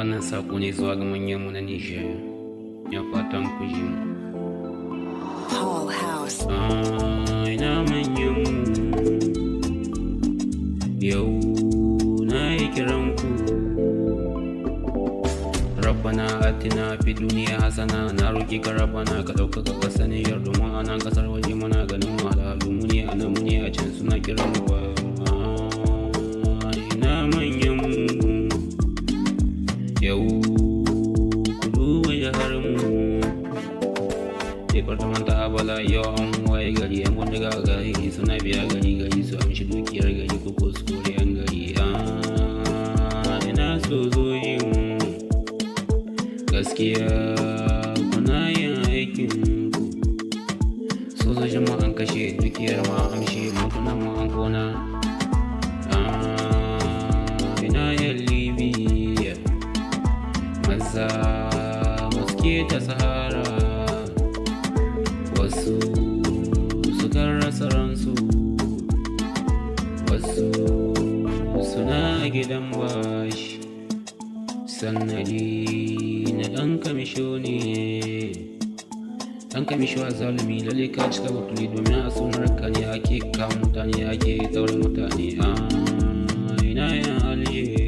Wannan saƙo ne zuwa ga manyanmu na Nijar, ya fatan ku ji mu. Paul House. Ina manyanmu, yau na yi kiranku. Rabbana atina fi duniya hasana, na roƙi ka Rabbana ka ɗaukaka ƙasa Nijar domin a nan ƙasar waje muna ganin wahalhalu, mu ne a nan mu ne a can suna kiran mu ba. Ina manyanmu, yau ku duba jiharmu, departamenta Abala yau an waye gari yan bindiga gari suna biya gari su amshi dukiyar gari ko su kore yan gari. Ina so zo yin gaskiya kuna yin aikin ku, sojojin mu an kashe dukiyar ma amshe mutunan mu an kona. Ina yan Libya maza muske ta Sahara, wasu sukan rasa ransu, wasu suna gidan bashi sannadi na ɗan kamisho ne. Ɗan kamisho a zalumi lalle ka cika batuli, domin a sunar ka ne ake kama mutane ake daure mutane. Ina yan Alje